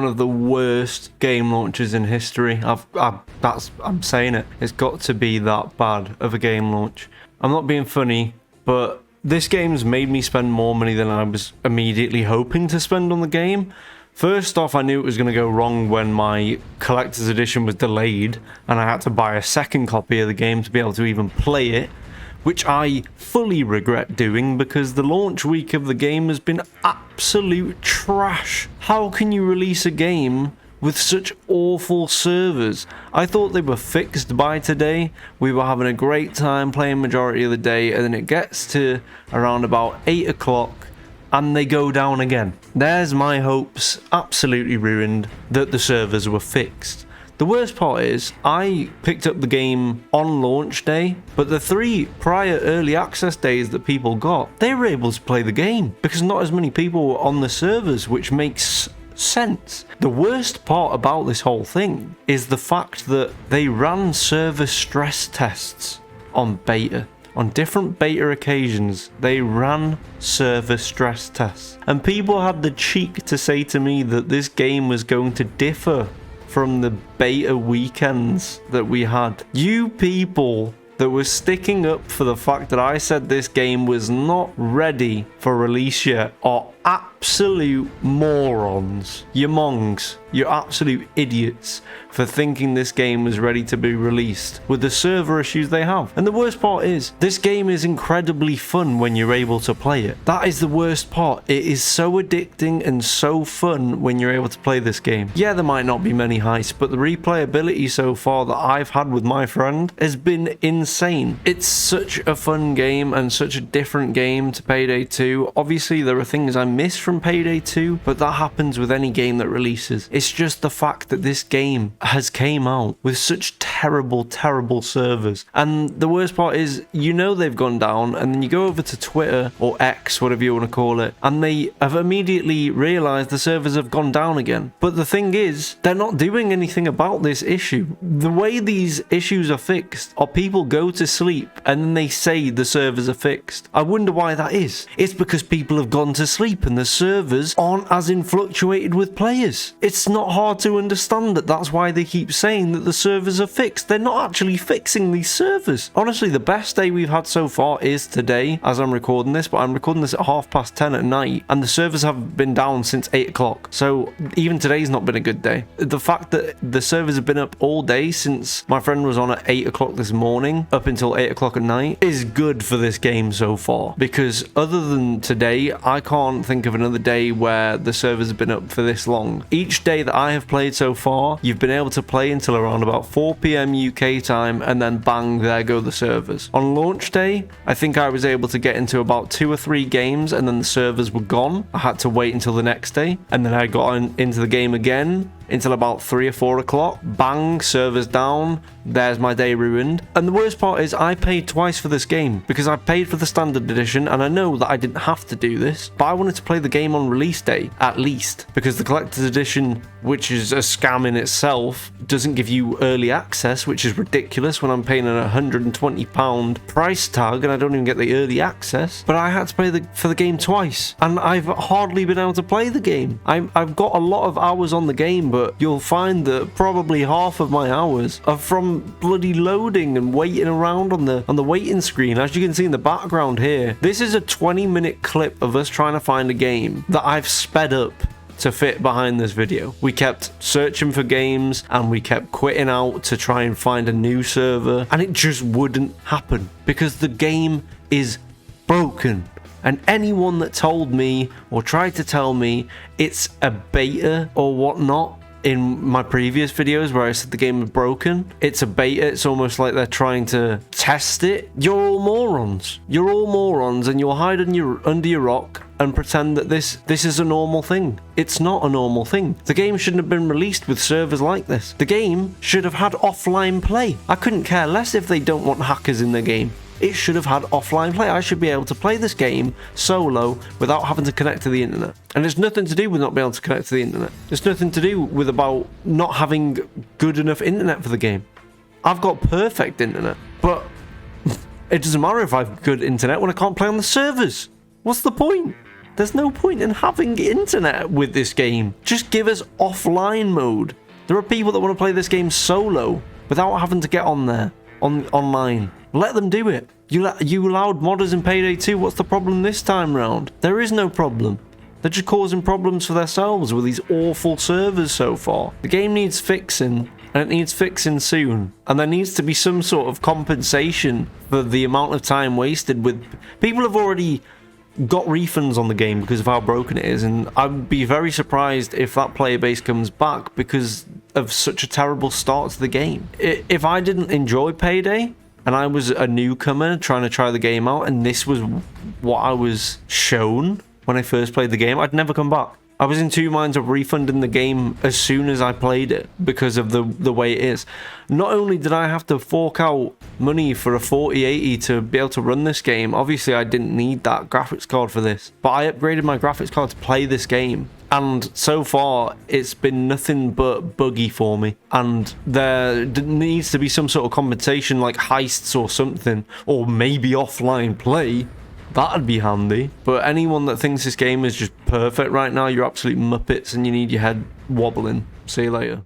of the worst game launches in history. I'm saying it. It's got to be that bad of a game launch. I'm not being funny, but this game's made me spend more money than I was immediately hoping to spend on the game. First off, I knew it was going to go wrong when my collector's edition was delayed and I had to buy a second copy of the game to be able to even play it, which I fully regret doing because the launch week of the game has been absolute trash. How can you release a game with such awful servers? I thought they were fixed by today. We were having a great time playing majority of the day, and then it gets to around about 8 o'clock and they go down again. There's my hopes absolutely ruined that the servers were fixed. The worst part is, I picked up the game on launch day, but the 3 prior early access days that people got, they were able to play the game because not as many people were on the servers, which makes sense. The worst part about this whole thing is the fact that they ran server stress tests on beta. On different beta occasions, they ran server stress tests. And people had the cheek to say to me that this game was going to differ from the beta weekends that we had. You people that were sticking up for the fact that I said this game was not ready for release yet are absolute morons. You're mongs. You're absolute idiots for thinking this game was ready to be released with the server issues they have. And the worst part is, this game is incredibly fun when you're able to play it. That is the worst part. It is so addicting and so fun when you're able to play this game. Yeah, there might not be many heists, but the replayability so far that I've had with my friend has been insane. It's such a fun game and such a different game to Payday 2. Obviously, there are things I miss from Payday 2, but that happens with any game that releases. It's just the fact that this game has came out with such terrible servers. And the worst part is, you know they've gone down, and then you go over to Twitter or X, whatever you want to call it, and they have immediately realized the servers have gone down again. But the thing is, they're not doing anything about this issue. The way these issues are fixed are people go to sleep and then they say the servers are fixed. I wonder why that is. It's because people have gone to sleep and the servers aren't as influctuated with players. It's not hard to understand that that's why they keep saying that the servers are fixed. They're not actually fixing these servers. Honestly, the best day we've had so far is today as I'm recording this, but I'm recording this at 10:30 at night and the servers have been down since 8 o'clock. So even today's not been a good day. The fact that the servers have been up all day since my friend was on at 8 o'clock this morning up until 8 o'clock at night is good for this game so far, because other than today, I can't think of another day where the servers have been up for this long. Each day that I have played so far, you've been able to play until around about 4 p.m. UK time, and then bang, there go the servers. On launch day, I think I was able to get into about 2 or 3 games and then the servers were gone. I had to wait until the next day, and then I got into the game again until about 3 or 4 o'clock. Bang, servers down. There's my day ruined. And the worst part is I paid twice for this game because I paid for the standard edition, and I know that I didn't have to do this, but I wanted to play the game on release day at least, because the collector's edition, which is a scam in itself, doesn't give you early access, which is ridiculous when I'm paying an £120 price tag and I don't even get the early access. But I had to pay for the game twice, and I've hardly been able to play the game. I've got a lot of hours on the game, but you'll find that probably half of my hours are from bloody loading and waiting around on the waiting screen. As you can see in the background here, this is a 20-minute clip of us trying to find a game that I've sped up to fit behind this video. We kept searching for games and we kept quitting out to try and find a new server, and it just wouldn't happen because the game is broken. And anyone that told me or tried to tell me it's a beta or whatnot in my previous videos where I said the game was broken, it's a beta, it's almost like they're trying to test it, you're all morons. You're all morons, and you'll hide under your rock and pretend that this is a normal thing. It's not a normal thing. The game shouldn't have been released with servers like this. The game should have had offline play. I couldn't care less if they don't want hackers in the game. It should have had offline play. I should be able to play this game solo without having to connect to the internet. And it's nothing to do with not being able to connect to the internet. It's nothing to do with about not having good enough internet for the game. I've got perfect internet, but it doesn't matter if I've good internet when I can't play on the servers. What's the point? There's no point in having internet with this game. Just give us offline mode. There are people that want to play this game solo without having to get on there, online. Let them do it. You allowed modders in Payday 2. What's the problem this time round? There is no problem. They're just causing problems for themselves with these awful servers so far. The game needs fixing, and it needs fixing soon. And there needs to be some sort of compensation for the amount of time wasted with... People have already got refunds on the game because of how broken it is, and I'd be very surprised if that player base comes back because of such a terrible start to the game. If I didn't enjoy Payday and I was a newcomer trying to try the game out and this was what I was shown when I first played the game, I'd never come back. I was in two minds of refunding the game as soon as I played it because of the way it is. Not only did I have to fork out money for a 4080 to be able to run this game, obviously I didn't need that graphics card for this, but I upgraded my graphics card to play this game. And so far, it's been nothing but buggy for me. And there needs to be some sort of compensation like heists or something, or maybe offline play. That'd be handy. But anyone that thinks this game is just perfect right now, you're absolute muppets and you need your head wobbling. See you later.